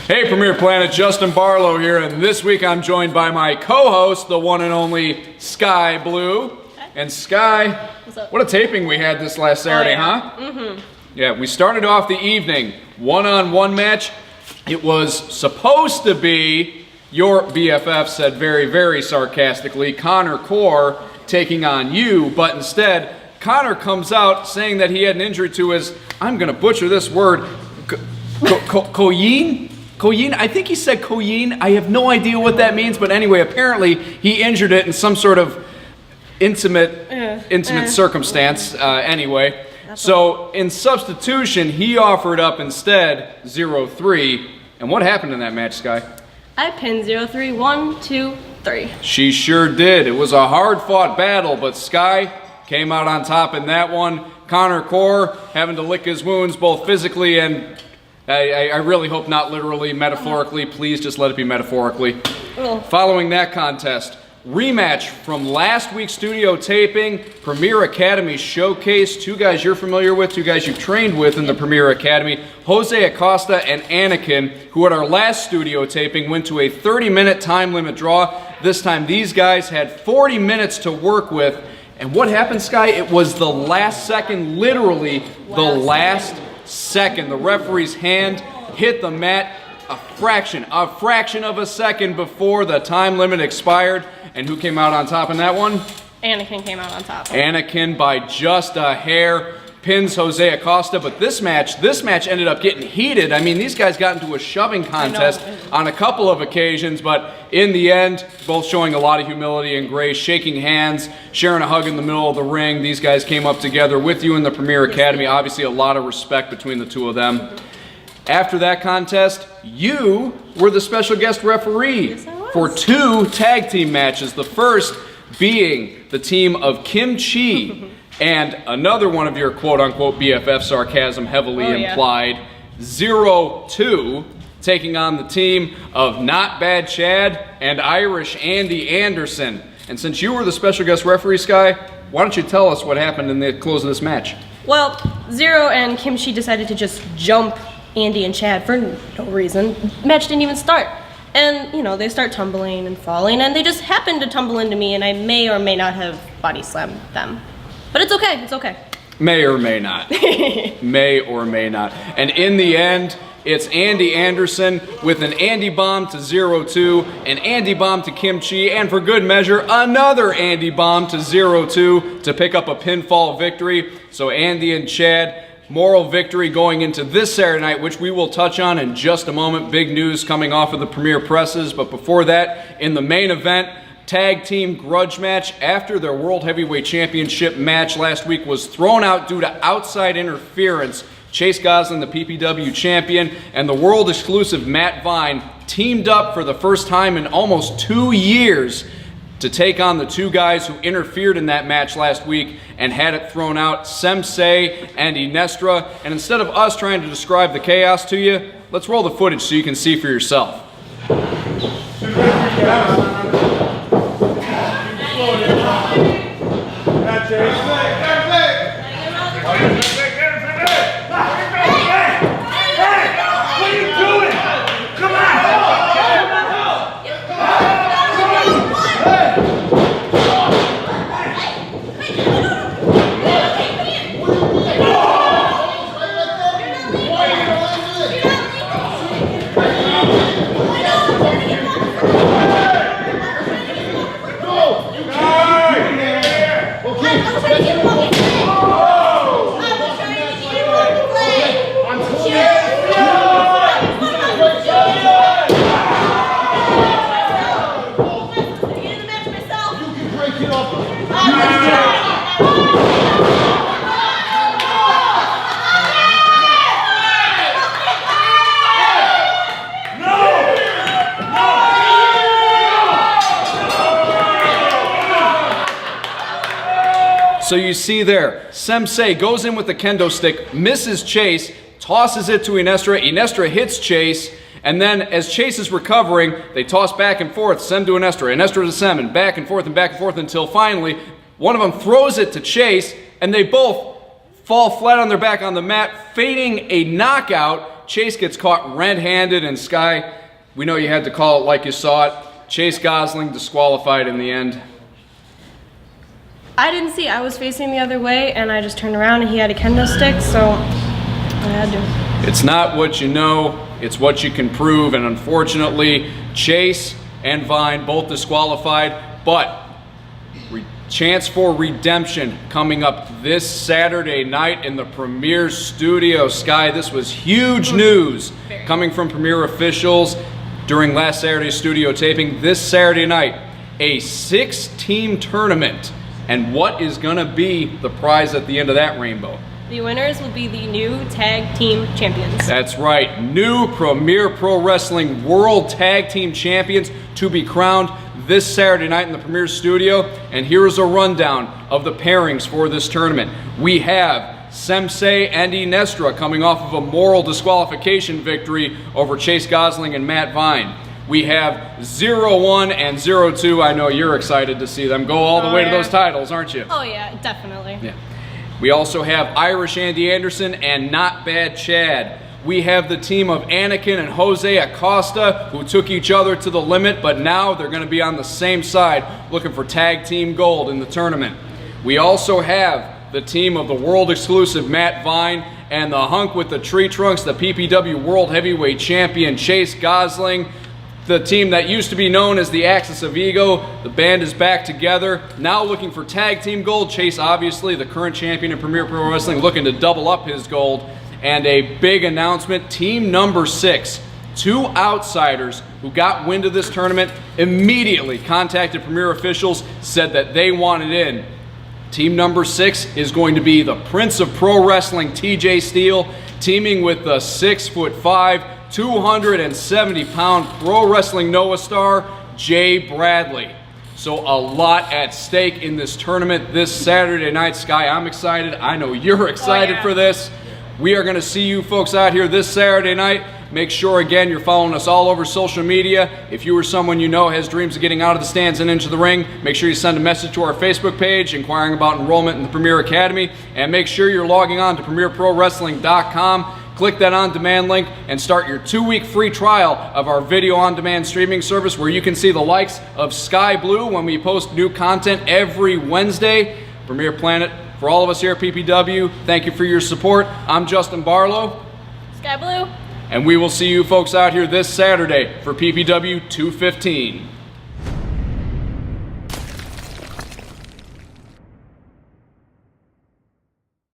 Hey Premier Planet, Justin Barlow here, and this week I'm joined by my co-host, the one and only Skye Blue. And Skye, what a taping we had this last Saturday, huh? Mm-hmm. Yeah, we started off the evening, one-on-one match. It was supposed to be, your BFF said very, very sarcastically, Connor Core taking on you, but instead, Connor comes out saying that he had an injury to his, I'm gonna butcher this word, coyin? Coyin? I think he said coyin. I have no idea what that means, but anyway, apparently he injured it in some sort of intimate circumstance, anyway. So in substitution, he offered up instead 0-3. And what happened in that match, Skye? I pinned 0-3, 1, 2, 3. She sure did. It was a hard-fought battle, but Skye came out on top in that one. Connor Core having to lick his wounds both physically and I really hope not literally, metaphorically. Please just let it be metaphorically. Following that contest, rematch from last week's studio taping, Premier Academy Showcase. Two guys you're familiar with, two guys you've trained with in the Premier Academy. Jose Acosta and Anakin, who at our last studio taping went to a 30-minute time limit draw. This time these guys had 40 minutes to work with. And what happened, Skye? It was the last second, literally the last second. The referee's hand hit the mat a fraction of a second before the time limit expired. And who came out on top in that one? Anakin came out on top. Anakin by just a hair pins Jose Acosta, but this match ended up getting heated. I mean, these guys got into a shoving contest on a couple of occasions, but in the end, both showing a lot of humility and grace, shaking hands, sharing a hug in the middle of the ring. These guys came up together with you in the Premier Academy. Obviously, a lot of respect between the two of them. After that contest, you were the special guest referee for two tag team matches. The first being the team of Kim Chi and another one of your quote-unquote BFF sarcasm heavily implied, 0-2, taking on the team of Not Bad Chad and Irish Andy Anderson. And since you were the special guest referee, Skye, why don't you tell us what happened in the close of this match? Well, Zero and Kim Chi decided to just jump Andy and Chad for no reason. Match didn't even start. And, you know, they start tumbling and falling, and they just happened to tumble into me, and I may or may not have body slammed them. But it's okay, it's okay. May or may not. May or may not. And in the end, it's Andy Anderson with an Andy bomb to 0-2, an Andy bomb to Kim Chi, and for good measure, another Andy bomb to 0-2 to pick up a pinfall victory. So Andy and Chad, moral victory going into this Saturday night, which we will touch on in just a moment. Big news coming off of the Premier Presses. But before that, in the main event, tag team grudge match after their World Heavyweight Championship match last week was thrown out due to outside interference. Chase Gosling, the PPW champion, and the world exclusive Matt Vine teamed up for the first time in almost 2 years to take on the two guys who interfered in that match last week and had it thrown out, Sem Sei and Iniestra. And instead of us trying to describe the chaos to you, let's roll the footage so you can see for yourself. So you see there, Sem Sei goes in with the kendo stick, misses Chase, tosses it to Iniestra. Iniestra hits Chase, and then as Chase is recovering, they toss back and forth, Sem to Iniestra, Iniestra to Sem, and back and forth until finally one of them throws it to Chase, and they both fall flat on their back on the mat, feigning a knockout. Chase gets caught red-handed, and Skye, we know you had to call it like you saw it. Chase Gosling disqualified in the end. I didn't see. I was facing the other way, and I just turned around, and he had a kendo stick, so I had to. It's not what you know, it's what you can prove, and unfortunately, Chase and Vine both disqualified, but chance for redemption coming up this Saturday night in the Premier Studio. Skye, this was huge news coming from Premier officials during last Saturday's studio taping. This Saturday night, a 6-team tournament. And what is going to be the prize at the end of that rainbow? The winners will be the new tag team champions. That's right, new Premier Pro Wrestling World Tag Team Champions to be crowned this Saturday night in the Premier Studio. And here is a rundown of the pairings for this tournament. We have Sem Sei and Iniestra coming off of a moral disqualification victory over Chase Gosling and Matt Vine. We have 0-1 and 0-2. I know you're excited to see them go all the way to those titles, aren't you? Oh yeah, definitely. Yeah. We also have Irish Andy Anderson and Not Bad Chad. We have the team of Anakin and Jose Acosta, who took each other to the limit, but now they're going to be on the same side looking for tag team gold in the tournament. We also have the team of the world exclusive Matt Vine and the hunk with the tree trunks, the PPW World Heavyweight Champion Chase Gosling. The team that used to be known as the Axis of Ego, the band is back together, now looking for tag team gold. Chase, obviously, the current champion in Premier Pro Wrestling, looking to double up his gold. And a big announcement, team number 6, 2 outsiders who got wind of this tournament, immediately contacted Premier officials, said that they wanted in. Team number 6 is going to be the Prince of Pro Wrestling, TJ Steele, teaming with the 6'5", 270-pound Pro Wrestling Noah star, Jay Bradley. So a lot at stake in this tournament this Saturday night. Skye, I'm excited. I know you're excited for this. We are going to see you folks out here this Saturday night. Make sure, again, you're following us all over social media. If you or someone you know has dreams of getting out of the stands and into the ring, make sure you send a message to our Facebook page inquiring about enrollment in the Premier Academy. And make sure you're logging on to PremierProWrestling.com. Click that on-demand link and start your 2-week free trial of our video on-demand streaming service, where you can see the likes of Sky Blue when we post new content every Wednesday. Premier Planet, for all of us here at PPW, thank you for your support. I'm Justin Barlow. Sky Blue. And we will see you folks out here this Saturday for PPW 215.